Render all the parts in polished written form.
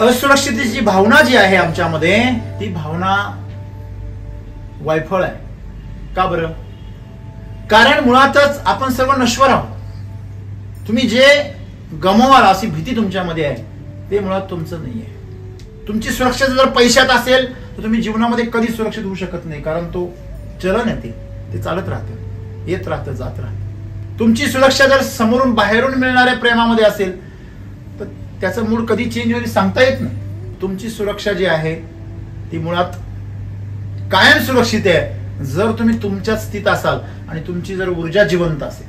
असुरक्षिततेची भावना जी आहे आमच्यामध्ये, ती भावना वायफळ आहे. का बरं? कारण मुळातच आपण सर्व नश्वर आहोत. तुम्ही जे गमवाल अशी भीती तुमच्यामध्ये आहे, ते मुळात तुमचं नाहीये. तुमची सुरक्षा जर पैशात असेल तर तुम्ही जीवनामध्ये कधी सुरक्षित होऊ शकत नाही. कारण तो चलन आहे, ते चालत राहतं, येत राहतं, जात राहतं. तुमची सुरक्षा जर समोरून बाहेरून मिळणाऱ्या प्रेमामध्ये असेल तर त्याचं मूड कधी चेंज होईल सांगता येत नाही. तुमची सुरक्षा जी आहे ती मुळात कायम सुरक्षित आहे जर तुम्ही तुमच्या स्थितीत असाल आणि तुमची जर ऊर्जा जिवंत असेल.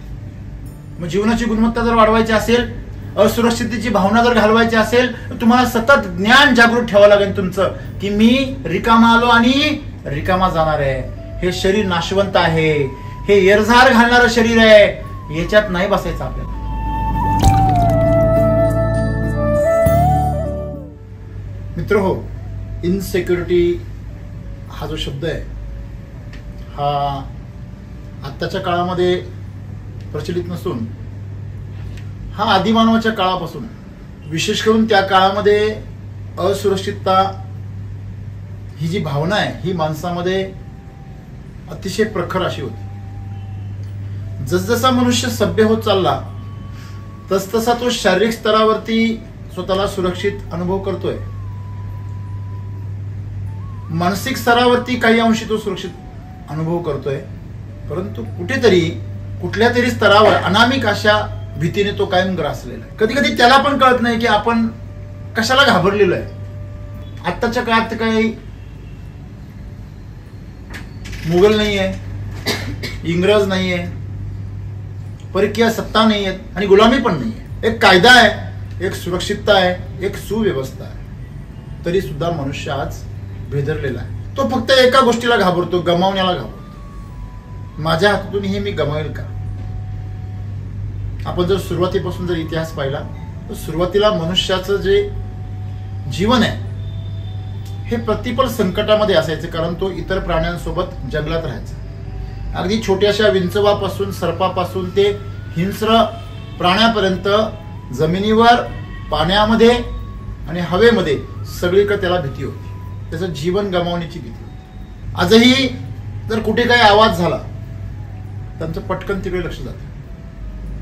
मग जीवनाची गुणवत्ता जर वाढवायची असेल, असुरक्षिततेची भावना जर घालवायची असेल तर तुम्हाला सतत ज्ञान जागृत ठेवावं लागेल तुमचं, की मी रिकामा आलो आणि रिकामा जाणार आहे. हे शरीर नाशवंत आहे, हे येरझार घालणारं शरीर आहे, याच्यात नाही बसायचं आपल्याला. मित्र हो, इनसिक्युरिटी हा जो शब्द आहे हा आत्ताच्या काळामध्ये प्रचलित नसून हा आदिमानवाच्या काळापासून, विशेष करून त्या काळामध्ये असुरक्षितता ही जी भावना आहे ही माणसामध्ये अतिशय प्रखर अशी होती. जसजसा मनुष्य सभ्य होत चालला तसतसा तो शारीरिक स्तरावरती स्वतःला सुरक्षित अनुभव करतोय. मानसिक स्तरावरती काही अंशी तो सुरक्षित अनुभव करतोय, परंतु कुठेतरी कुठल्या तरी स्तरावर अनामिक अशा भीतीने तो कायम ग्रासलेला आहे. कधी कधी त्याला पण कळत नाही की आपण कशाला घाबरलेलो आहे. आत्ताच्या काळात काही मुघल नाहीये, इंग्रज नाहीये, परकीय सत्ता नाहीये आणि गुलामी पण नाहीये. एक कायदा आहे, एक सुरक्षितता आहे, एक सुव्यवस्था आहे. तरी सुद्धा मनुष्य आज भेदरलेला आहे. तो फक्त एका गोष्टीला घाबरतो, गमावण्याला घाबरतो. माझ्या हातून हे मी गमावेल का? आपण जर सुरुवातीपासून जर इतिहास पाहिला तर सुरुवातीला मनुष्याचं जे जीवन आहे हे प्रतिपल संकटामध्ये असायचं, कारण तो इतर प्राण्यांसोबत जंगलात राहायचा. अगदी छोट्याशा विंचवापासून, सर्पापासून ते हिंस्र प्राण्यापर्यंत जमिनीवर, पाण्यामध्ये आणि हवेमध्ये सगळीकडे त्याला भीती होती. त्याचं जीवन गमावण्याची भीती होती. आजही जर कुठे काही आवाज झाला त्यांचं पटकन तिकडे लक्ष जातं.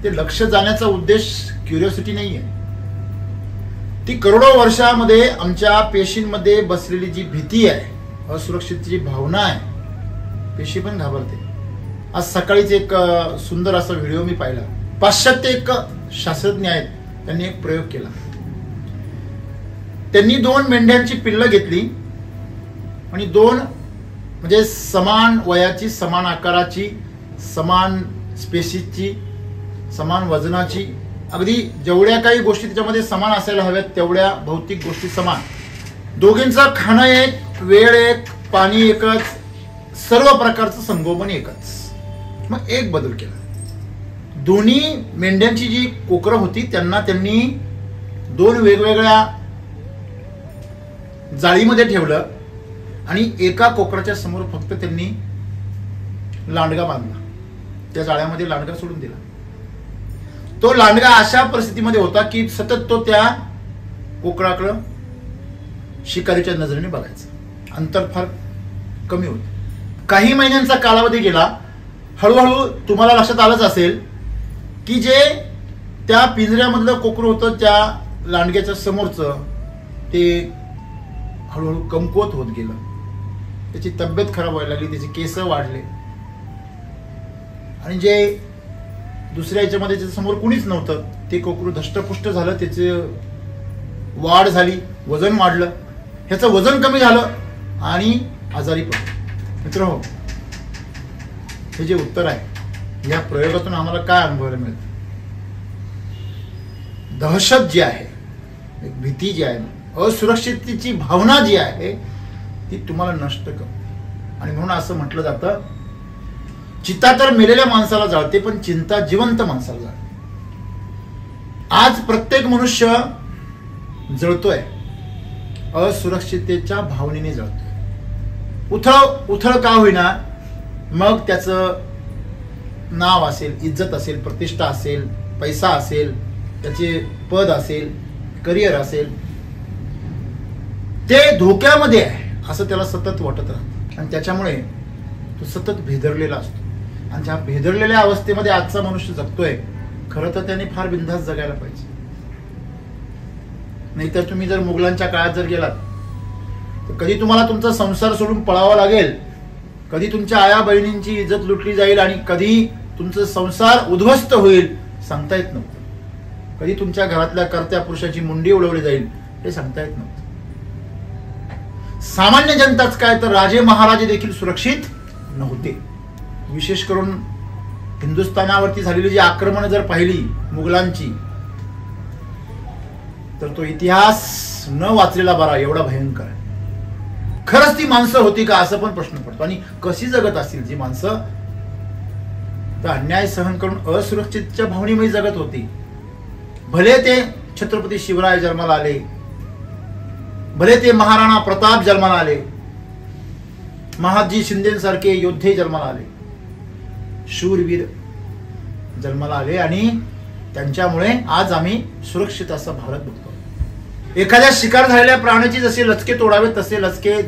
ते लक्ष जाण्याचा उद्देश क्युरिओसिटी नाहीये. ती करोडो वर्षामध्ये आमच्या पेशींमध्ये बसलेली जी भीती आहे, असुरक्षिततेची भावना आहे, पेशी पण घाबरते. आज सकाळीच एक सुंदर असा व्हिडिओ मी पाहिला. पाश्चात्य एक शास्त्रज्ञ आहेत, त्यांनी एक प्रयोग केला. त्यांनी 2 मेंढ्यांची पिल्लं घेतली आणि 2 म्हणजे समान वयाची, समान आकाराची, समान स्पेसीसची, समान वजनाची, अगदी जेवढ्या काही गोष्टी त्याच्यामध्ये समान असायला हव्यात तेवढ्या भौतिक गोष्टी समान. दोघींचं खाणं एक, वेळ एक, पाणी एकच, सर्व प्रकारचं संगोपन एकच. मग एक बदल केला. दोन्ही मेंढ्यांची जी कोकरं होती त्यांना त्यांनी 2 वेगवेगळ्या जाळीमध्ये ठेवलं आणि एका कोकराच्या समोर फक्त त्यांनी लांडगा बांधला. त्या जाळ्यामध्ये लांडगा सोडून दिला. तो लांडगा अशा परिस्थितीमध्ये होता की सतत तो त्या कोकराकडं शिकारीच्या नजरेने बघायचा. अंतर फार कमी होत. काही महिन्यांचा कालावधी गेला. हळूहळू तुम्हाला लक्षात आलंच असेल की जे त्या पिंजऱ्यामधलं कोकर होतं त्या लांडग्याच्या समोरचं ते हळूहळू कमकुवत होत गेलं. त्याची तब्येत खराब व्हायला लागली, त्याचे केस वाढले आणि जे दुसऱ्या याच्यामध्ये त्याच्या समोर कुणीच नव्हतं ते कोकरू धष्टपुष्ट झालं. त्याचे वाढ झाली, वजन वाढलं, ह्याचं वजन कमी झालं आणि आजारी पडलं. मित्र हो, हे जे उत्तर आहे या प्रयोगातून आम्हाला काय अनुभवायला मिळतं? दहशत जी आहे, भीती जी आहे, असुरक्षिततेची भावना जी आहे ती तुम्हाला नष्ट कर. आणि म्हणून असं म्हटलं जातं, चिता तर मेलेल्या माणसाला जाळते पण चिंता जिवंत माणसाला जाळते. आज प्रत्येक मनुष्य जळतोय, असुरक्षिततेच्या भावनेने जळतोय. उथळ उथळ का होईना, मग त्याचं नाव असेल, इज्जत असेल, प्रतिष्ठा असेल, पैसा असेल, त्याचे पद असेल, करिअर असेल, ते धोक्यामध्ये आहे असं त्याला सतत वाटत राहतं आणि त्याच्यामुळे तो सतत भेदरलेला असतो आणि त्या भेदरलेल्या अवस्थेमध्ये आजचा मनुष्य जगतोय. खरं तर त्याने फार बिनधास्त जगायला पाहिजे. नाहीतर तुम्ही जर मुघलांच्या काळात जर गेलात तर कधी तुम्हाला तुमचा संसार सोडून पळावा लागेल, कधी तुमच्या आया बहिणींची इज्जत लुटली जाईल आणि कधी तुमचा संसार उद्ध्वस्त होईल सांगता येत नव्हतं. कधी तुमच्या घरातल्या कर्त्या पुरुषाची मुंडी उडवली जाईल हे सांगता येत नव्हतं. सामान्य जनताच काय तर राजे महाराजे देखील सुरक्षित नव्हते. विशेष करून हिंदुस्थानावरती झालेली जी आक्रमण जर पाहिली मुघलांची तर तो इतिहास न वाचलेला बरा एवढा भयंकर आहे. खरंच ती माणसं होती का असं पण प्रश्न पडतो. आणि कशी जगत असतील जी माणसं तर अन्याय सहन करून असुरक्षितच्या भावनेमध्ये जगत होती. भले ते छत्रपती शिवराय जन्माला आले, भले ते महाराणा प्रताप जन्माला आले, महादजी शिंदेसारखे योद्धे जन्माला आले, शूरवीर जन्माला आले आणि त्यांच्यामुळे आज आम्ही सुरक्षित असा भारत बघतो. एखाद्या शिकार झालेल्या प्राण्याची जसे लचके तोडावेत तसे लचके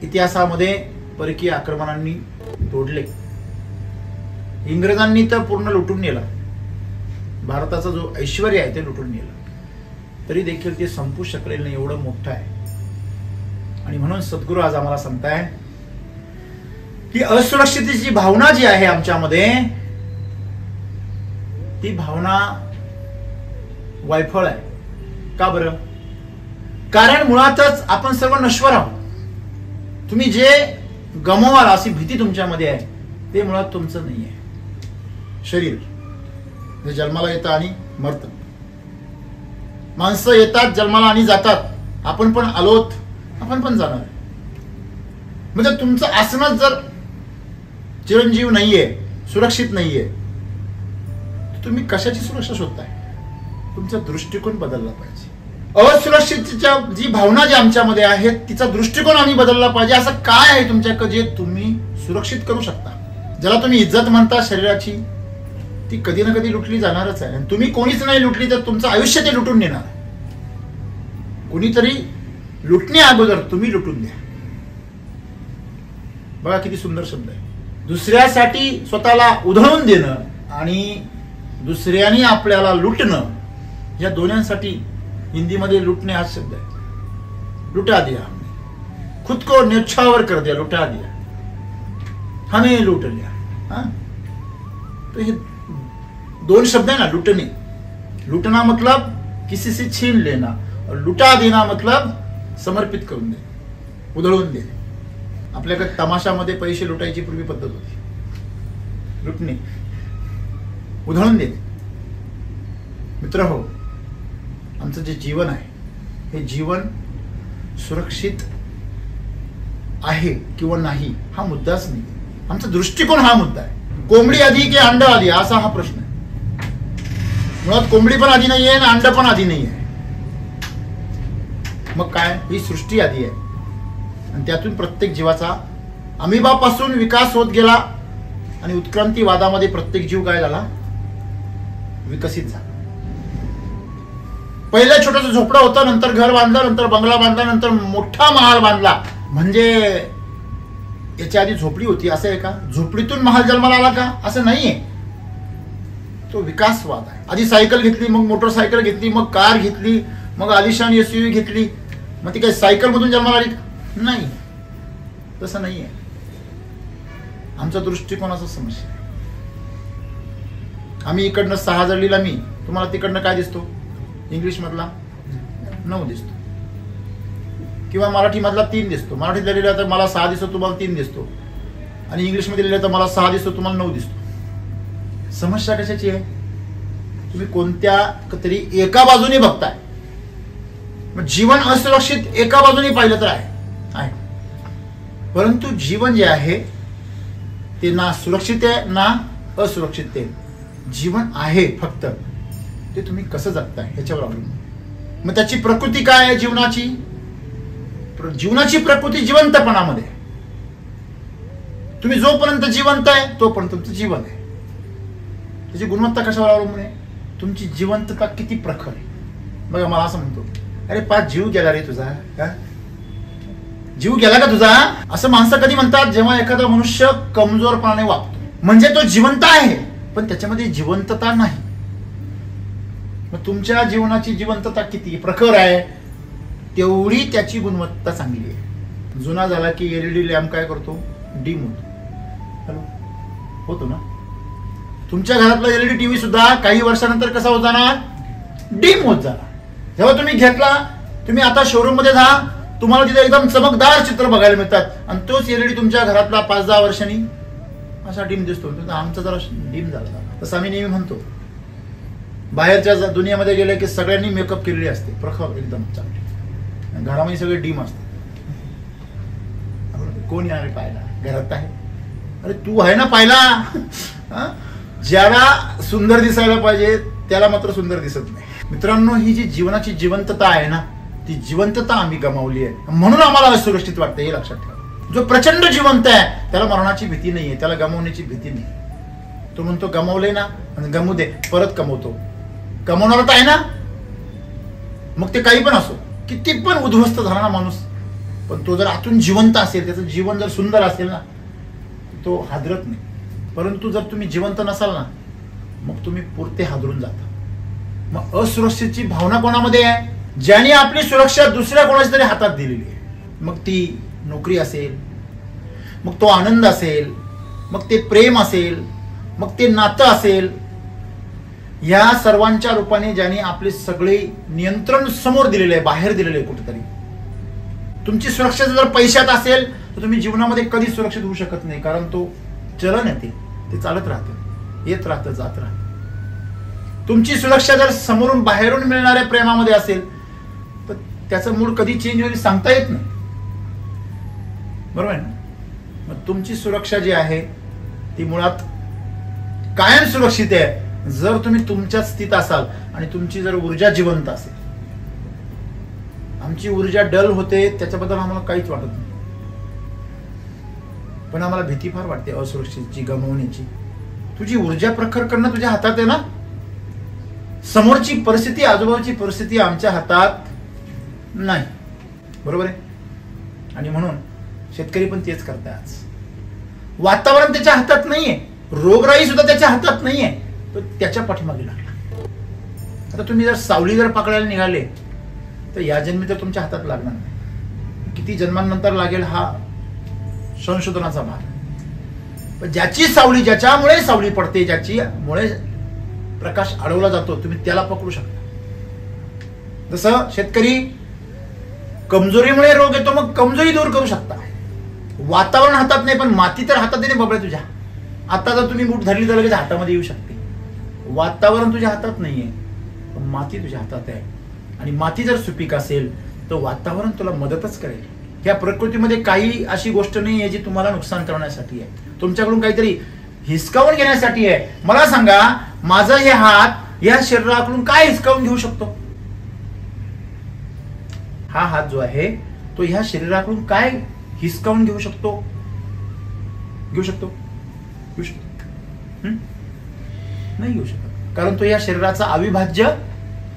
इतिहासामध्ये परकीय आक्रमणांनी तोडले. इंग्रजांनी तर पूर्ण लुटून नेला. भारताचा जो ऐश्वर्य आहे ते लुटून नेलं. तरी देखील ते संपू शकलेलं नाही एवढं मोठं आहे. आणि म्हणून सद्गुरू आज आम्हाला सांगताय की असुरक्षिततेची भावना जी आहे आमच्यामध्ये ती भावना वायफळ आहे. का बरं? कारण मुळातच आपण सर्व नश्वर आहोत. तुम्ही जे गमवाल अशी भीती तुमच्यामध्ये आहे ते मुळात तुमचं नाही आहे. शरीर जे जन्माला येतं आणि मरतं. माणसं येतात जन्माला आणि जातात. आपण पण आलोत, आपण पण जाणार. म्हणजे तुमचं असणं जर चिरंजीव नाहीये, सुरक्षित नाहीये, तुम्ही कशाची सुरक्षा शोधताय? तुमचा दृष्टिकोन बदलला पाहिजे. असुरक्षिततेच्या जी भावना जी आमच्यामध्ये आहे तिचा दृष्टिकोन आम्ही बदलला पाहिजे. असं काय आहे तुमच्याकडे जे तुम्ही सुरक्षित करू शकता? ज्याला तुम्ही इज्जत म्हणता शरीराची, ती कधी ना कधी लुटली जाणारच आहे. आणि तुम्ही कोणीच नाही लुटली तर तुमचं आयुष्य ते लुटून नेणार. कोणीतरी लुटण्या अगोदर तुम्ही लुटून द्या. बघा किती सुंदर शब्द आहे. दुसऱ्यासाठी स्वतःला उधळून देणं आणि दुसऱ्याने आपल्याला लुटणं, या दोन्यांसाठी हिंदीमध्ये लुटणे हा शब्द आहे. लुटा दिया हमने, खुद को न्यौछावर कर दिया, लुटा दिया, हमें लूट लिया. हाँ, तो ये दोन शब्द है ना. लुटने, लुटना मतलब किसी से छीन लेना और लुटा देना मतलब समर्पित करून देणे, उधळून देणे. आपल्याकडे तमाशामध्ये पैसे लुटायची पूर्वी पद्धत होती. लुटणे, उधळून देणे. मित्र हो, आमचं जे जीवन आहे हे जीवन सुरक्षित आहे किंवा नाही हा मुद्दाच नाही. आमचा दृष्टिकोन हा मुद्दा आहे. कोंबडी आधी की अंड आधी असा हा प्रश्न आहे. मुळात कोंबडी पण आधी नाहीये आणि अंड पण आधी नाहीये. मग काय? ही सृष्टी आधी आहे आणि त्यातून प्रत्येक जीवाचा अमिबापासून विकास होत गेला आणि उत्क्रांतीवादामध्ये प्रत्येक जीव काय झाला? विकसित झाला. पहिलं छोटंसं झोपडं होतं, नंतर घर बांधलं, नंतर बंगला बांधला, नंतर मोठा महाल बांधला. म्हणजे याच्या आधी झोपडी होती असं आहे का? झोपडीतून महाल जन्माला आला का? असं नाहीये. तो विकासवाद आहे. आधी सायकल घेतली, मग मोटरसायकल घेतली, मग कार घेतली, मग आलिशान एसयूव्ही घेतली, मग ती काही सायकल मधून जन्माला आली? नाही, तसं नाहीये. आमचा दृष्टिकोनाचा समस्या आहे. आम्ही इकडनं 6 लिहिला मी, तुम्हाला तिकडनं काय दिसतो? इंग्लिश मधला 9 दिसतो किंवा मराठी मधला 3 दिसतो. मराठीतला लिहिला तर मला 6 दिसतो, तुम्हाला 3 दिसतो. आणि इंग्लिश मध्ये लिहिलं तर मला 6 दिसतो, तुम्हाला 9 दिसतो. समस्या कशाची आहे? तुम्ही कोणत्या तरी एका बाजूने बघताय. मग जीवन असुरक्षित एका बाजूने पाहिलं तर आहे, परंतु जीवन जे आहे ते ना सुरक्षित आहे ना असुरक्षित आहे. जीवन आहे, फक्त ते तुम्ही कसं जगताय ह्याच्यावर अवलंबून. मग त्याची प्रकृती काय आहे जीवनाची? जीवनाची प्रकृती जिवंतपणामध्ये. तुम्ही जोपर्यंत जिवंत आहे तोपर्यंत तुमचं जीवन आहे. त्याची गुणवत्ता कशावर अवलंबून आहे? तुमची जिवंतता किती प्रखर आहे. बघा, मला असं म्हणतो, अरे 5 जीव गेला रे तुझा, जीव गेला का तुझा? असं माणसं कधी म्हणतात जेव्हा एखादा मनुष्य कमजोरपणाने वागतो, म्हणजे तो जिवंत आहे पण त्याच्यामध्ये जिवंतता नाही. मग तुमच्या जीवनाची जिवंतता किती प्रखर आहे तेवढी त्याची गुणवत्ता चांगली आहे. जुना झाला की एलईडी लॅम्प काय करतो? डिम होतो. हॅलो, होतो ना? तुमच्या घरातला एलईडी टीव्ही सुद्धा काही वर्षानंतर कसा होत जाणार? डिम होत जाणार. जेव्हा तुम्ही घेतला, तुम्ही आता शोरूम मध्ये जा, तुम्हाला तिथे एकदम चमकदार चित्र बघायला मिळतात आणि तोच एलईडी तुमच्या घरातला 5-10 वर्षांनी असा डिम दिसतो. आमचा जरा डिम झाला. तसं आम्ही नेहमी म्हणतो, बाहेरच्या दुनियामध्ये गेले की सगळ्यांनी मेकअप केलेली असते, प्रखर एकदम चांगली, घरामध्ये सगळे डिम असते. कोण येणार पाहिला? घरात आहे. अरे तू आहे ना पाहिला. ज्याला सुंदर दिसायला पाहिजे त्याला मात्र सुंदर दिसत नाही. मित्रांनो, ही जी जीवनाची जिवंतता आहे ना, ती जिवंतता आम्ही गमावली आहे, म्हणून आम्हाला असुरक्षित वाटतं. हे लक्षात ठेवा. जो प्रचंड जिवंत आहे त्याला मरणाची भीती नाहीये, त्याला गमावण्याची भीती नाही. तो म्हणतो गमावले ना, गमू दे, परत कमवतो. कमवणार तर आहे ना, मग ते काही पण असो, किती पण उद्ध्वस्त झाला ना माणूस, पण तो जर आतून जिवंत असेल, त्याचं जीवन जर सुंदर असेल ना, तो हादरत नाही. परंतु जर तुम्ही जिवंत नसाल ना, मग तुम्ही पुरते हादरून जाता. मग असुरक्षेची भावना कोणामध्ये आहे? ज्याने आपली सुरक्षा दुसऱ्या कोणाच्या तरी हातात दिलेली आहे. मग ती नोकरी असेल, मग तो आनंद असेल, मग ते प्रेम असेल, मग ते नातं असेल, या सर्वांच्या रूपाने ज्याने आपले सगळे नियंत्रण समोर दिलेले आहे, बाहेर दिलेले आहे कुठेतरी. तुमची सुरक्षा जर पैशात असेल तर तुम्ही जीवनामध्ये कधी सुरक्षित होऊ शकत नाही, कारण तो चलन आहे, ते चालत राहतं, येत राहतं, जात राहतं. तुमची सुरक्षा जर समोरून बाहेरून मिळणाऱ्या प्रेमामध्ये असेल तर त्याचं मूड कधी चेंज होईल सांगता येत नाही. बरोबर आहे ना? मग तुमची सुरक्षा जी आहे ती मुळात कायम सुरक्षित आहे जर तुम्ही तुमच्या स्थितीत असाल आणि तुमची जर ऊर्जा जिवंत असेल. आमची ऊर्जा डल होते त्याच्याबद्दल आम्हाला काहीच वाटत नाही, पण आम्हाला भीती फार वाटते असुरक्षितची, गमावण्याची. तुझी ऊर्जा प्रखर करणं तुझ्या हातात आहे ना. समोरची परिस्थिती, आजूबाजूची परिस्थिती आमच्या हातात नाही. बरोबर आहे? आणि म्हणून शेतकरी पण तेच करताय आज. वातावरण त्याच्या हातात नाहीये, रोगराई सुद्धा त्याच्या हातात नाहीये, तो त्याच्या पाठीमागे लागला. आता तुम्ही जर सावली जर पकडायला निघाले तर या जन्मी तर तुमच्या हातात लागणार नाही, किती जन्मांनंतर लागेल हा संशोधनाचा भाग. पण ज्याची सावली, ज्याच्यामुळे सावली पडते, ज्याच्यामुळे प्रकाश अडवला जातो, तुम्ही त्याला पकडू शकता. जसं शेतकरी कमजोरीमुळे रोग येतो, मग कमजोरी दूर करू शकता. वातावरण हातात नाही, पण माती तर हातात येते बाबा तुझ्या. आता जर तुम्ही बूट धरली तर लगेच हातामध्ये येऊ शकते. वातावरण तुझ्या हातात नाहीये, पण माती तुझ्या हातात आहे. आणि माती जर सुपीक असेल तर वातावरण तुला मदतच करेल. या प्रकृतीमध्ये काही अशी गोष्ट नाही आहे जी तुम्हाला नुकसान करण्यासाठी आहे, तुमच्याकडून काहीतरी हिसकावून घेण्यासाठी आहे. मला सांगा, माझा हे हात या शरीराकडून काय हिसकावून घेऊ शकतो? हा हात जो आहे तो ह्या शरीराकडून काय हिसकावून घेऊ शकतो? घेऊ शकतो? नाही घेऊ शकत, कारण तो या शरीराचा अविभाज्य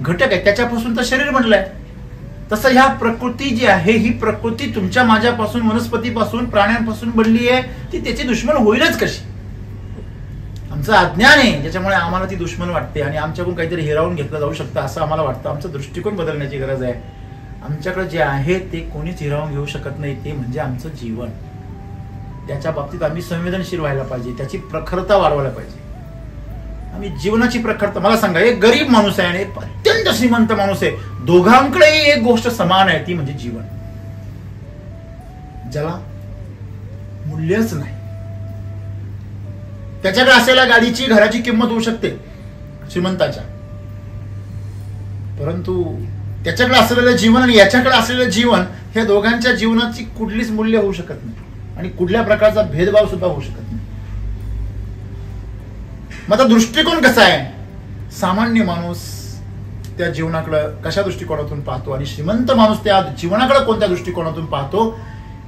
घटक आहे. त्याच्यापासून तर शरीर बनलंय. तसं ह्या प्रकृती जी आहे, ही प्रकृती तुमच्या माझ्यापासून, वनस्पतीपासून, प्राण्यांपासून बनली आहे. ती त्याची दुश्मन होईलच कशी? आमचं अज्ञान आहे ज्याच्यामुळे आम्हाला ती दुश्मन वाटते आणि आमच्याकडून काहीतरी हिरावून घेतलं जाऊ शकतं असं आम्हाला वाटतं. आमचा दृष्टिकोन बदलण्याची गरज आहे. आमच्याकडे जे आहे ते कोणीच हिरावून घेऊ शकत नाही, ते म्हणजे आमचं जीवन. त्याच्या बाबतीत आम्ही संवेदनशील व्हायला पाहिजे, त्याची प्रखरता वाढवायला पाहिजे. आम्ही जीवनाची प्रखरता, मला सांगा, एक गरीब माणूस आहे आणि एक अत्यंत श्रीमंत माणूस आहे, दोघांकडेही एक गोष्ट समान आहे, ती म्हणजे जीवन, ज्याला मूल्यच नाही. त्याच्याकडे असलेल्या गाडीची, घराची किंमत होऊ शकते श्रीमंताच्या, परंतु त्याच्याकडे असलेलं जीवन आणि याच्याकडे असलेलं जीवन, ह्या दोघांच्या जीवनाची कुठलीच मूल्य होऊ शकत नाही आणि कुठल्या प्रकारचा भेदभाव सुद्धा होऊ शकत नाही. मग आता दृष्टिकोन कसा आहे? सामान्य माणूस त्या जीवनाकडे कशा दृष्टिकोनातून पाहतो आणि श्रीमंत माणूस त्या जीवनाकडे कोणत्या दृष्टिकोनातून पाहतो,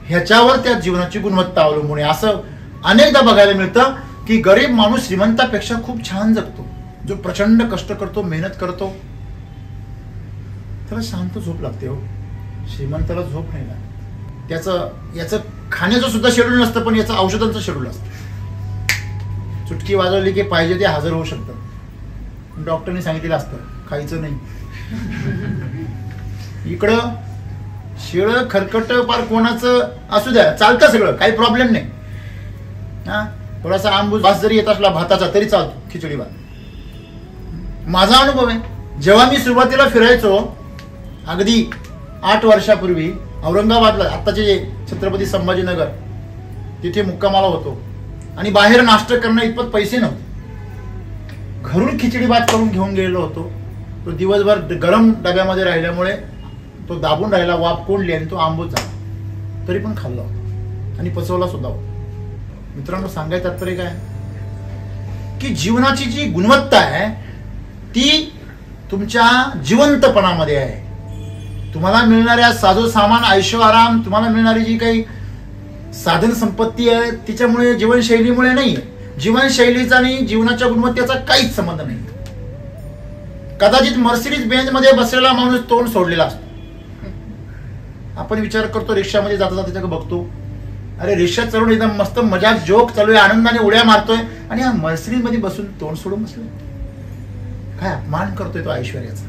ह्याच्यावर त्या जीवनाची गुणवत्ता अवलंबून आहे. असं अनेकदा बघायला मिळतं की गरीब माणूस श्रीमंतापेक्षा खूप छान जगतो. जो प्रचंड कष्ट करतो, मेहनत करतो, त्याला शांत झोप लागते. हो, श्रीमंताला झोप नाही लागत. याचं खाण्याचं सुद्धा शेड्यूल नसतं, पण याचं औषधांचं शेड्यूल असतं. चुटकी वाजवली की पाहिजे ते हजर होऊ शकतं. डॉक्टरने सांगितलेलं असतं खायचं नाही. इकडं शिळ खरकट पार कोणाचं असू द्या, चालतं सगळं, काही प्रॉब्लेम नाही. हा, थोडासा आंबूस भात जरी येत असला भाताचा तरी चालतो, खिचडी भात. माझा अनुभव आहे, जेव्हा मी सुरुवातीला फिरायचो अगदी 8 वर्षापूर्वी औरंगाबादला, आत्ताचे जे छत्रपती संभाजीनगर, तिथे मुक्कामाला होतो आणि बाहेर नाश्ता करणं इतपत पैसे नव्हते. घरून खिचडी भात करून घेऊन गेलेलो होतो. तो दिवसभर गरम डब्यामध्ये राहिल्यामुळे तो दाबून राहिला, वाफ कोंडली आणि तो आंबूस झाला. तरी पण खाल्ला होता आणि पचवला सुद्धा होता. मित्रांनो, सांगायचं तात्पर्य काय की जीवनाची जी गुणवत्ता आहे ती तुमच्या जिवंतपणामध्ये आहे. तुम्हाला मिळणाऱ्या साधू सामान, ऐशो आराम, तुम्हाला मिळणारी जी काही साधन संपत्ती आहे तिच्यामुळे, जीवनशैलीमुळे नाही. जीवनशैलीचा आणि जीवनाच्या गुणवत्तेचा काहीच संबंध नाही. कदाचित मर्सिडीज बेंच मध्ये बसलेला माणूस तोंड सोडलेला असतो. आपण विचार करतो, रिक्षामध्ये जाता जाता त्याच्याकडे बघतो, अरे रिक्षा चालून एकदम मस्त मजाक जोक चालू आहे, आनंदाने उड्या मारतोय आणि हा मर्सिडीज मध्ये बसून तोंड सोडून बसलोय. काय अपमान करतोय तो ऐश्वर्याचा.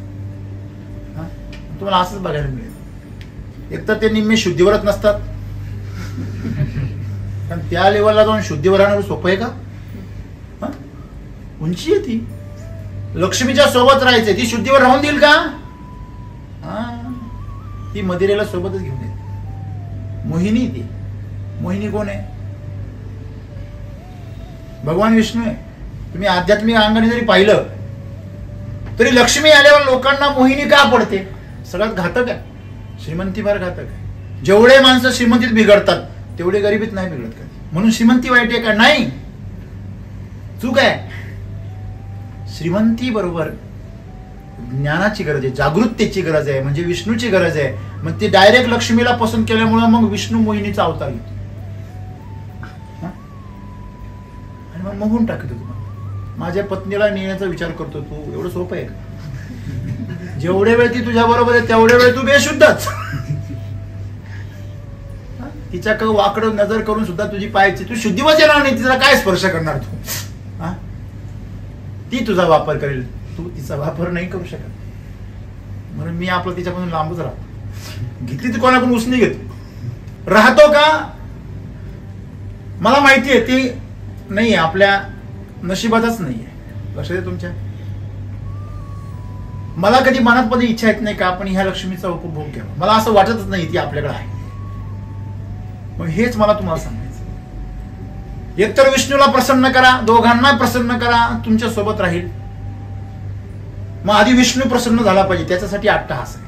तुम्हाला असंच बघायला मिळेल. एक तर ते निम्मे शुद्धीवरच नसतात, कारण त्या लेवलला जाऊन शुद्धीवर राहणं सोपं आहे का? उंची आहे ती. लक्ष्मीच्या सोबत राहायचंय, ती शुद्धीवर राहून देईल का? ती मदिरेला सोबतच घेऊन येईल. मोहिनी, ती मोहिनी कोण आहे? भगवान विष्णू आहे. तुम्ही आध्यात्मिक अंगाने जरी पाहिलं तरी लक्ष्मी आल्यावर लोकांना मोहिनी का पडते? सगळ्यात घातक आहे. श्रीमंती फार घातक आहे. जेवढे माणसं श्रीमंतीत बिघडतात तेवढे गरिबीत नाही बिघडत कधी. म्हणून श्रीमंती वाईट आहे का? नाही, चूक आहे. श्रीमंती बरोबर ज्ञानाची गरज आहे, जागृततेची गरज आहे, म्हणजे विष्णूची गरज आहे. मग ते डायरेक्ट लक्ष्मीला पसंत केल्यामुळे मग विष्णू मोहिनीचा अवतार घेतो आणि मग मगून टाकतो. तुम्हाला माझ्या पत्नीला नेण्याचा विचार करतो तू, एवढं सोपं आहे का? जेवढे वेळ ती तुझ्या बरोबर आहे तेवढे वेळ तू बेशुद्धच. तिच्याकडे वाकडं नजर करून सुद्धा तुझी पायाची तू शुद्धीवर येणार नाही. तिला काय स्पर्श करणार तू? ती तुझा वापर करेल, तू तिचा वापर नाही करू शकत. म्हणून मी आपलं तिच्यापासून लांबच राहतो. घेतली तर कोणाकडून उसनी घेतो. राहतो का? मला माहिती आहे ती नाहीये, आपल्या नशिबातच नाहीये. लक्षात आहे तुमच्या? मला कधी मनात मध्ये इच्छा येत नाही का आपण ह्या लक्ष्मीचा उपभोग घ्यावा. मला असं वाटतच नाही ती आपल्याकडे आहे. मग हेच मला तुम्हाला सांगायचं. एकतर विष्णूला प्रसन्न करा, दोघांना प्रसन्न करा, तुमच्या सोबत राहील. मग आधी विष्णू प्रसन्न झाला पाहिजे, त्याच्यासाठी अट्टहास आहे.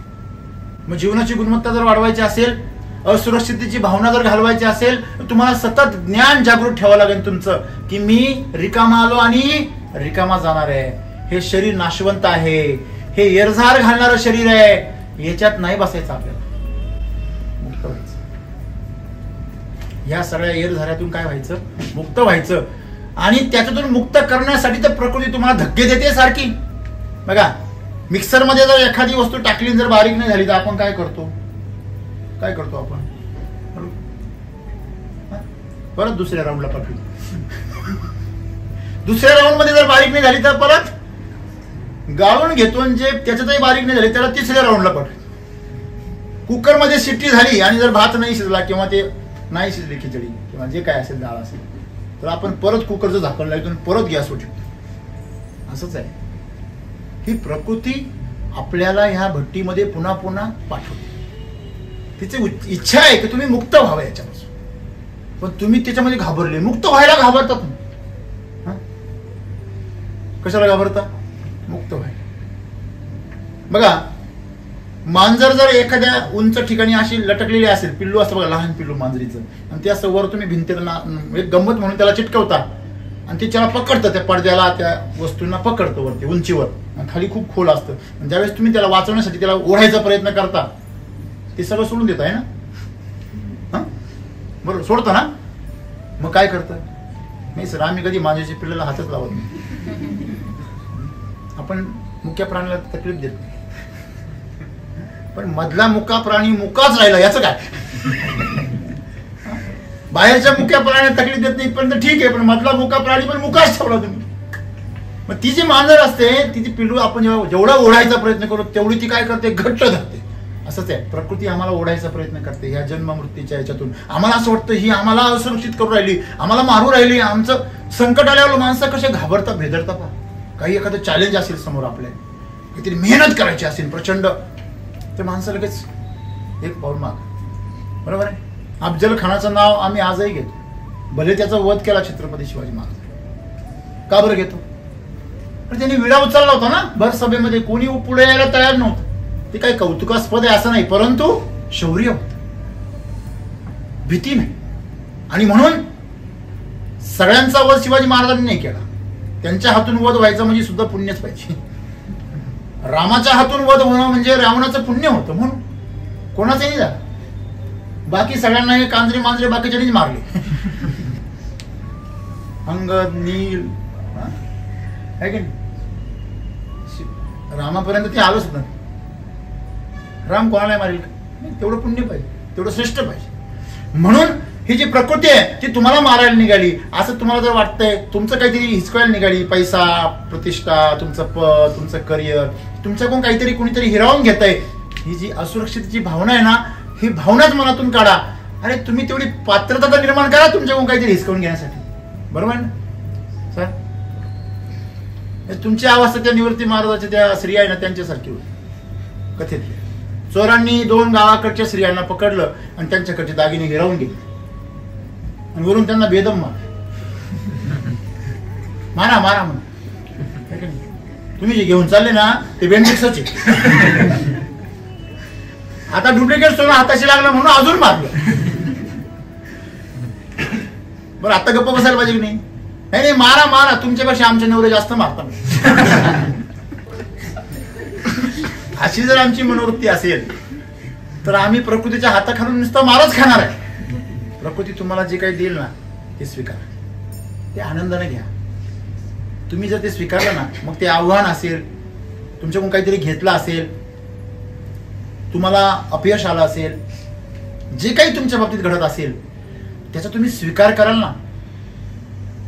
मग जीवनाची गुणवत्ता जर वाढवायची असेल, असुरक्षिततेची भावना जर घालवायची असेल, तर तुम्हाला सतत ज्ञान जागृत ठेवावं लागेल तुमचं, की मी रिकामा आलो आणि रिकामा जाणार आहे. हे शरीर नाशवंत आहे, हे येरझार घालणारं शरीर आहे, याच्यात नाही बसायचं. आपल्याला मुक्त व्हायचं. या सगळ्या येरझाऱ्यातून काय व्हायचं? मुक्त व्हायचं. आणि त्याच्यातून मुक्त करण्यासाठी तर प्रकृती तुम्हाला धक्के देते सारखी. बघा, मिक्सर मध्ये जर एखादी वस्तू टाकली जर बारीक नाही झाली तर आपण काय करतो? काय करतो आपण? परत दुसऱ्या राऊंडला पाठवतो. दुसऱ्या राऊंड मध्ये जर बारीक नाही झाली तर परत गाळून घेतो, जे त्याच्यातही बारीक नाही झाली त्याला तिसऱ्या राऊंडला पाठवतो. कुकर मध्ये शिट्टी झाली आणि जर भात नाही शिजला किंवा ते नाही शिजली खिचडी किंवा जे काय असेल डाळ असेल तर आपण परत कुकरचं झाकण लावतो, परत गॅसवर ठेवतो. असंच आहे. ही प्रकृती आपल्याला ह्या भट्टीमध्ये पुन्हा पुन्हा पाठवते. तिची इच्छा आहे की तुम्ही मुक्त व्हावं याच्यापासून, पण तुम्ही त्याच्यामध्ये घाबरले. मुक्त व्हायला घाबरता तुम्ही. कशाला घाबरता? मुक्त व्हायला. बघा, मांजर जर एखाद्या उंच ठिकाणी अशी लटकलेली असेल, पिल्लू असतं बघा, लहान पिल्लू मांजरीचं, आणि ते असं वर तुम्ही भिंतीला एक गंमत म्हणून त्याला चिटकवता आणि ते त्याला पकडतं, त्या पडद्याला त्या वस्तूंना पकडतं वरती उंचीवर, आणि खाली खूप खोल असतं. ज्यावेळेस तुम्ही त्याला वाचवण्यासाठी त्याला ओढायचा प्रयत्न करता ते सगळं सोडून देत आहे ना? बरोबर, सोडतं ना? मग काय करतं? नाही सर, आम्ही कधी मांजरीच्या पिल्लाला हातच लावत नाही. आपण मुख्य प्राण्याला तकलीफ देत नाही, पण मधला मुका प्राणी मुकाच राहिला याचं काय? बाहेरच्या मुक्या प्राण्याला तकलीफ देत नाही पण ठीक आहे, पण मधला मुका प्राणी पण मुकाच ठेवला तुम्ही. मग ती जी मांजर असते तिची पिल्लू आपण जेवढा ओढायचा प्रयत्न करू तेवढी ती काय करते, घट्ट धरते. असंच आहे, प्रकृती आम्हाला ओढायचा प्रयत्न करते ह्या जन्म मृत्यूच्या याच्यातून. आम्हाला असं वाटतं ही आम्हाला असुरक्षित करू राहिली, आम्हाला मारू राहिली. आमचं संकट आल्यावर माणसं कसे घाबरता भेदरता पहा. काही एखादं चॅलेंज असेल समोर आपल्या, काहीतरी मेहनत करायची असेल प्रचंड, ते माणसं लगेच एक पाऊल माग. बरोबर आहे. अफजल खानाचं नाव आम्ही आजही घेतो, भले त्याचा वध केला छत्रपती शिवाजी महाराज. का बरं घेतो? पण त्यांनी विडा उचलला होता ना भर सभेमध्ये, कोणी पुढे यायला तयार नव्हतं. ते काही कौतुकास्पद आहे असं नाही, परंतु शौर्य होतं, भीती नाही. आणि म्हणून सगळ्यांचा वध शिवाजी महाराजांनी नाही केला. त्यांच्या हातून वध व्हायचं म्हणजे सुद्धा पुण्यच पाहिजे. रामाच्या हातून वध होणं म्हणजे रावणाचं पुण्य होतं, म्हणून कोणाचंही नाही झालं. बाकी सगळ्यांना हे कांजरे मांजरे बाकीच्यानीच मारले. अंगद, नील, आहे की नाही? रामापर्यंत ते आलोच नाही. राम कोणाला मारेल का? तेवढं पुण्य पाहिजे, तेवढं श्रेष्ठ पाहिजे. म्हणून ही जी प्रकृती आहे ती तुम्हाला मारायला निघाली असं तुम्हाला जर वाटतंय, तुमचं काहीतरी हिसकायला निघाली, पैसा, प्रतिष्ठा, तुमचं पद, तुमचं करिअर, तुमच्याकडून काहीतरी कुणीतरी हिरावून घेत आहे, ही जी असुरक्षितची भावना आहे ना, ही भावनाच मनातून काढा. अरे तुम्ही तेवढी पात्रता तर निर्माण करा तुमच्याकडून काहीतरी हिसकावून घेण्यासाठी. बरोबर आहे ना सर? तुमची अवस्था त्या निवृत्ती महाराजाच्या त्या स्त्रिया आहे ना त्यांच्यासारखी होती कथेतली. चोरांनी 2 गावाकडच्या स्त्रियांना पकडलं आणि त्यांच्याकडचे दागिने हिरावून घेतले आणि वरून त्यांना बेदम मारा मारा म्हणून. तुम्ही जे घेऊन चालले ना ते बेंडिक्सच आहे. आता डुप्लिकेट सोनं हाताशी लागलं म्हणून अजून मारलं. बरं आता गप्प बसायला पाहिजे की नाही? नाही मारा मारा, तुमच्यापेक्षा आमचे नवरे जास्त मारतात. अशी जर आमची मनोवृत्ती असेल तर आम्ही प्रकृतीच्या हाताखालून नुसतं मारच खाणार आहे. प्रकृती तुम्हाला जे काही देईल ना ते स्वीकारा, ते आनंदाने घ्या. तुम्ही जर ते स्वीकारलं ना, मग ते आव्हान असेल, तुमच्याकडून काहीतरी घेतलं असेल, तुम्हाला अपयश आलं असेल, जे काही तुमच्या बाबतीत घडत असेल त्याचा तुम्ही स्वीकार कराल ना.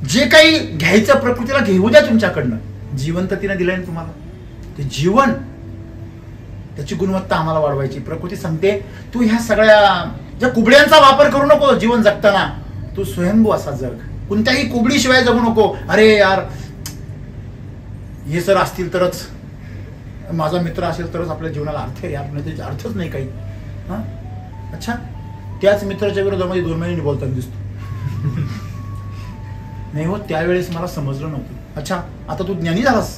जे काही घ्यायचं प्रकृतीला घेऊ द्या तुमच्याकडनं. जिवंततेने दिलंय ना तुम्हाला ते जीवन, त्याची गुणवत्ता आम्हाला वाढवायची. प्रकृती सांगते तू ह्या सगळ्या ज्या कुबड्यांचा वापर करू नको जीवन जगताना, तू स्वयंभू असा जग, कोणत्याही कुबडीशिवाय जगू नको. अरे यार हे सर असतील तरच, माझा मित्र असेल तरच आपल्या जीवनाला अर्थ आहे, यार त्याचा अर्थच नाही काही. हा अच्छा, त्याच मित्राच्या विरोधामध्ये 2 महिने बोलताना दिसतो. नाही हो, त्यावेळेस मला समजलं नव्हतं. अच्छा आता तू ज्ञानी झालास,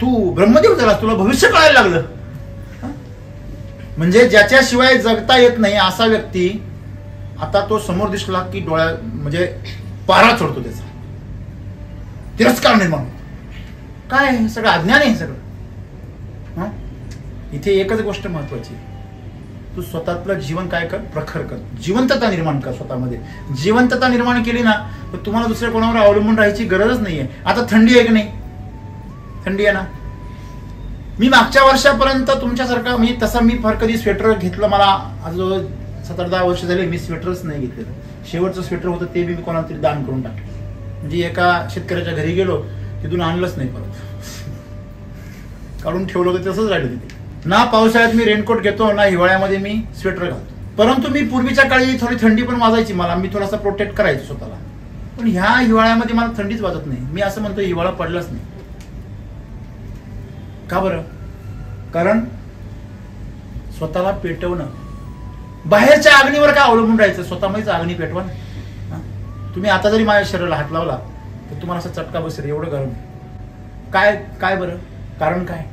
तू ब्रह्मदेव झालास, तुला भविष्य कळायला लागलं. म्हणजे ज्याच्याशिवाय जगता येत नाही असा व्यक्ती आता तो समोर दिसला की डोळ्या म्हणजे पारा चढतो, त्याचा तिरस्कार निर्माण होतो. काय सगळं अज्ञान आहे सगळं. इथे एकच गोष्ट महत्वाची, तू स्वतःतलं जीवन काय कर, प्रखर कर, जिवंतता निर्माण कर स्वतःमध्ये. जिवंतता निर्माण केली ना तर तुम्हाला दुसऱ्या कोणावर अवलंबून राहायची गरजच नाहीये. आता थंडी आहे की नाही? थंडी आहे ना. मी मागच्या वर्षापर्यंत तुमच्यासारखा म्हणजे तसा मी फार कधी स्वेटर घेतलं, मला आज 7-10 वर्ष झाले मी स्वेटरच नाही घेतलेलं. शेवटचं स्वेटर होतं ते मी कोणाला तरी दान करून टाकलं. म्हणजे एका शेतकऱ्याच्या घरी गेलो, तिथून आणलंच नाही, परत काढून ठेवलं होतं तसंच राहिलं तिथे. ना पावसाळ्यात मी रेनकोट घेतो, ना हिवाळ्यामध्ये मी स्वेटर घालतो. परंतु मी पूर्वीच्या काळी थोडी थंडी पण वाजायची मला, मी थोडासा प्रोटेक्ट करायचो स्वतःला. पण ह्या हिवाळ्यामध्ये मला थंडीच वाजत नाही. मी असं म्हणतो हिवाळा पडलाच नाही. का बरं? कारण स्वतःला पेटवणं, बाहेरच्या अग्नीवर काय अवलंबून राहायचं, स्वतःमध्येच अग्नी पेटवा ना. तुम्ही आता जरी माझ्या शरीराला हात लावला तर तुम्हाला असा चटका बसेल, एवढं गरम. काय काय बरं कारण काय?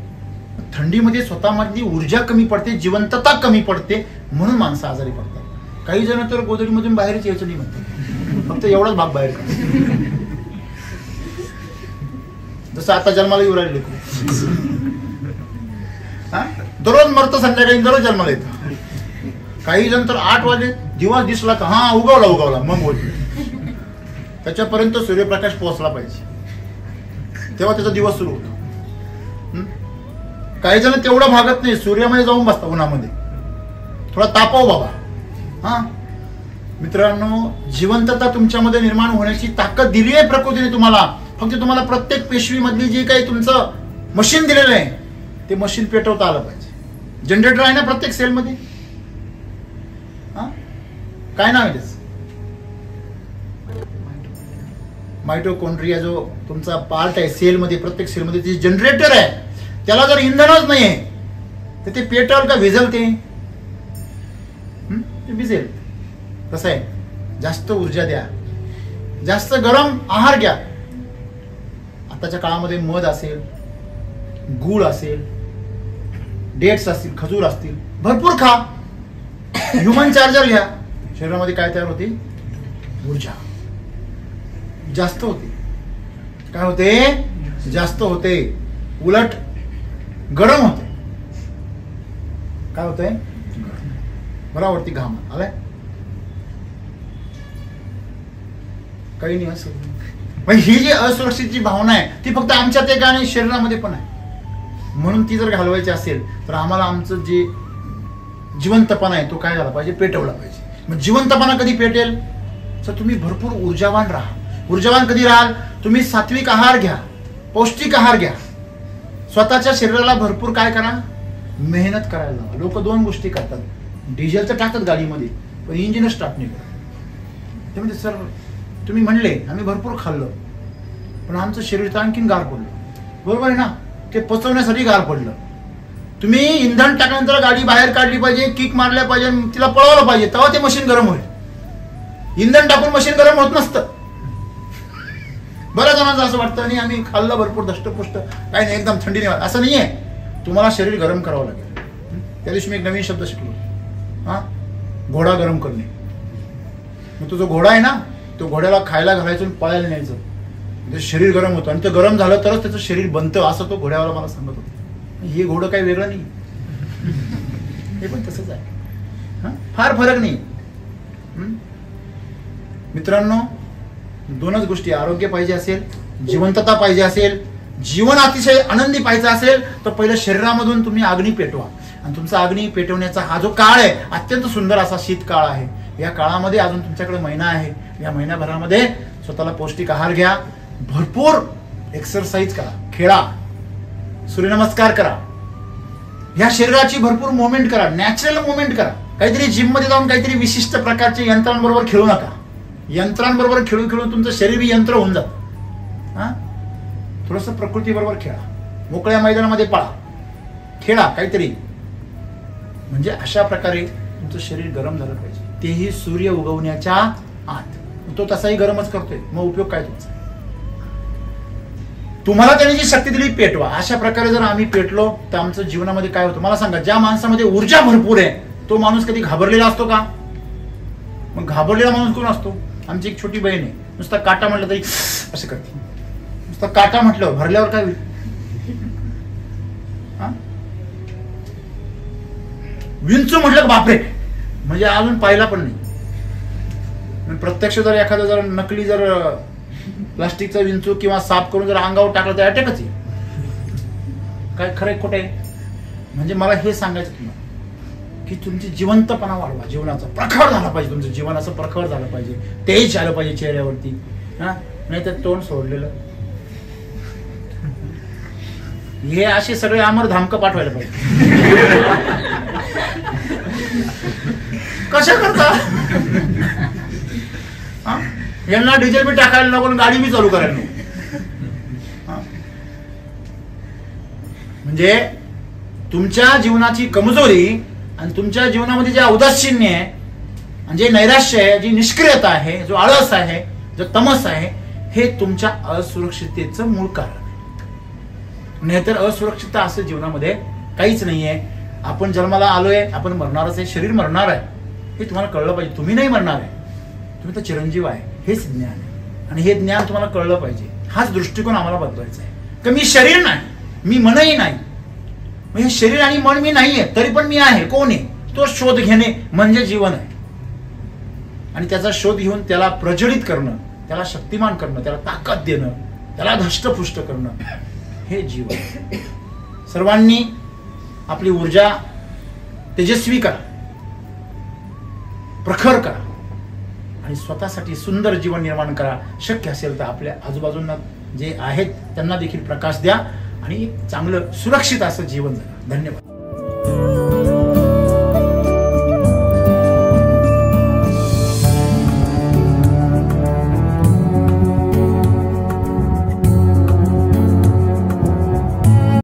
थंडीमध्ये स्वतःमधली ऊर्जा कमी पडते, जिवंतता कमी पडते, म्हणून माणसं आजारी पडतात. काही जण तर गोधडीमधून बाहेरच यायचं नाही म्हणतात, फक्त एवढाच भाग बाहेर काढतात. जसं आता जन्माला येऊ राहिले दररोज मरतं, संध्याकाळी दररोज जन्माला येतं. काही जण तर 8 वाजे दिवस दिसला का हा उगवला मग बोलतो. त्याच्यापर्यंत सूर्यप्रकाश पोहोचला पाहिजे, तेव्हा त्याचा दिवस सुरू होतो. काही जण तेवढं भागत नाही, सूर्यामध्ये जाऊन बसता उन्हामध्ये, थोडा तापव बाबा. मित्रांनो, जिवंतता तुमच्यामध्ये निर्माण होण्याची ताकद दिली आहे प्रकृतीने तुम्हाला. फक्त तुम्हाला प्रत्येक पेशवी मधली जे काही तुमचं मशीन दिलेलं आहे ते मशीन पेटवता आलं पाहिजे. जनरेटर आहे ना प्रत्येक सेलमध्ये, काय नाव आहे त्याचं? मायटोकॉन्ड्रिया जो तुमचा पार्ट आहे सेलमध्ये, प्रत्येक सेलमध्ये जे जनरेटर आहे त्याला जर इंधनच नाही आहे तर ते पेटल का विझल? ते विझेल. कसं आहे, जास्त ऊर्जा द्या, जास्त गरम आहार घ्या. आताच्या काळामध्ये मध असेल, गूळ असेल, डेट्स असतील, खजूर असतील, भरपूर खा. ह्युमन चार्जर घ्या. शरीरामध्ये काय तयार होते? ऊर्जा जास्त होते. काय होते? जास्त होते. उलट गरम होते. काय होतंय? बरावरती घाम आलाय. काही नाही असं. ही जी असुरक्षित जी भावना आहे ती फक्त आमच्यात एक आणि शरीरामध्ये पण आहे. म्हणून ती जर घालवायची असेल तर आम्हाला आमचं जे जिवंतपणा आहे तो काय झाला पाहिजे? पेटवला पाहिजे. मग जिवंतपणा कधी पेटेल? तर तुम्ही भरपूर ऊर्जावान राहा. ऊर्जावान कधी राहाल? तुम्ही सात्विक आहार घ्या, पौष्टिक आहार घ्या. स्वतःच्या शरीराला भरपूर काय करा? मेहनत करायला लावा. लोक दोन गोष्टी करतात. डिझेलचं टाकतात गाडीमध्ये पण इंजिनच स्टार्ट नाही करत. ते म्हणजे सर तुम्ही म्हणले आम्ही भरपूर खाल्लं पण आमचं शरीर तर आणखीन गार पडलं. बरोबर आहे ना? ते पचवण्यासाठी गार पडलं. तुम्ही इंधन टाकल्यानंतर गाडी बाहेर काढली पाहिजे, किक मारल्या पाहिजे, तिला पळवलं पाहिजे, तेव्हा ते मशीन गरम होईल. इंधन टाकून मशीन गरम होत नसतं. बऱ्याच जणांचं असं वाटतं आणि आम्ही खाल्लं भरपूर दष्टपुष्ट, काही नाही एकदम थंडी नाही. असं नाहीये. तुम्हाला शरीर गरम करावं लागेल. त्या दिवशी मी एक नवीन शब्द शिकलो, घोडा गरम करणे. मग तो जो घोडा आहे ना तो घोड्याला खायला घालायचं आणि पळायला न्यायचं. त्याचं शरीर गरम होतं आणि ते गरम झालं तरच त्याचं शरीर बनतं असं तो घोड्यावाला मला सांगत होता. हे घोडं काही वेगळं नाही, हे पण तसंच आहे. फार फरक नाही. मित्रांनो, दोनच गोष्टी. आरोग्य पाहिजे असेल, जिवंतता पाहिजे असेल, जीवन अतिशय आनंदी पाहिजे असेल तर पहिलं शरीरामधून तुम्ही अग्नी पेटवा. आणि तुमचा अग्नी पेटवण्याचा हा जो काळ आहे अत्यंत सुंदर असा शीतकाळ आहे. या काळामध्ये अजून तुमच्याकडे महिना आहे. या महिन्याभरामध्ये स्वतःला पौष्टिक आहार घ्या, भरपूर एक्सरसाइज करा, खेळा, सूर्यनमस्कार करा, या शरीराची भरपूर मुवमेंट करा, नॅचरल मुवमेंट करा. काहीतरी जिम मध्ये जाऊन काहीतरी विशिष्ट प्रकारच्या यंत्रांबरोबर खेळू नका. यंत्रांबरोबर खेळून खेळून तुमचं शरीर यंत्र होऊन जातं. थोडस प्रकृती बरोबर खेळा, मोकळ्या मैदानामध्ये पळा, खेळा काहीतरी. म्हणजे अशा प्रकारे तुमचं शरीर गरम झालं पाहिजे, तेही सूर्य उगवण्याच्या आत. तो तसाही गरमच करतोय, मग उपयोग काय तुमचा? तुम्हाला त्याने जी शक्ती दिली पेटवा. अशा प्रकारे जर आम्ही पेटलो तर आमचं जीवनामध्ये काय होतं मला सांगा. ज्या माणसामध्ये ऊर्जा भरपूर आहे तो माणूस कधी घाबरलेला असतो का? मग घाबरलेला माणूस कोण असतो? आमची एक छोटी बहीण आहे, नुसता काटा म्हटलं तरी असं करते. नुसता काटा म्हटलं भरल्यावर काय होईल? विंचू म्हटलं बापरे, म्हणजे अजून पाहिला पण नाही. प्रत्यक्ष जर एखादा जर नकली जर प्लास्टिकचा विंचू किंवा साफ करून जर अंगावर टाकलं तर अटॅकच आहे. काय खरंय खोटं आहे? म्हणजे मला हे सांगायचं तुम्हाला की तुमची जिवंतपणा वाढवा. जीवनाचा प्रखर झाला पाहिजे, तुमचं जीवन असं प्रखर झालं पाहिजे, तेज आलं पाहिजे चेहऱ्यावरती. नाही तर तोंड सोडलेलं. हे असे सगळे आमर धामकं पाठवायला पाहिजे. कशा करता? यांना डिझेल बी टाकायला नको, गाडी बी चालू करायला नको. म्हणजे तुमच्या जीवनाची कमजोरी आणि तुमच्या जीवनामध्ये जे औदासीन्य आहे आणि जे नैराश्य आहे, जी निष्क्रियता आहे, जो आळस आहे, जो तमस आहे, हे तुमच्या असुरक्षिततेचं मूळ कारण. नाहीतर असुरक्षितता असं जीवनामध्ये काहीच नाहीये. आपण जन्माला आलोय, आपण मरणारच आहे, शरीर मरणार आहे हे तुम्हाला कळलं पाहिजे. तुम्ही नाही मरणार आहे, तुम्ही तर चिरंजीव आहे, हेच ज्ञान आहे. आणि हे ज्ञान तुम्हाला कळलं पाहिजे. हाच दृष्टिकोन आम्हाला बदलायचा आहे की मी शरीर नाही, मी मनही नाही. म्हणजे शरीर आणि मन मी नाहीये तरी पण मी आहे. कोण आहे? तो शोध घेणे म्हणजे जीवन आहे. आणि त्याचा शोध घेऊन त्याला प्रज्वलित करणं, त्याला शक्तिमान करणं, त्याला ताकद देणं, त्याला धष्टपुष्ट करणं, हे जीवन. सर्वांनी आपली ऊर्जा तेजस्वी करा, प्रखर करा. आणि स्वतःसाठी सुंदर जीवन निर्माण करा. शक्य असेल तर आपल्या आजूबाजूंना जे आहेत त्यांना देखील प्रकाश द्या आणि चांगलं सुरक्षित असं जीवन जगा. धन्यवाद.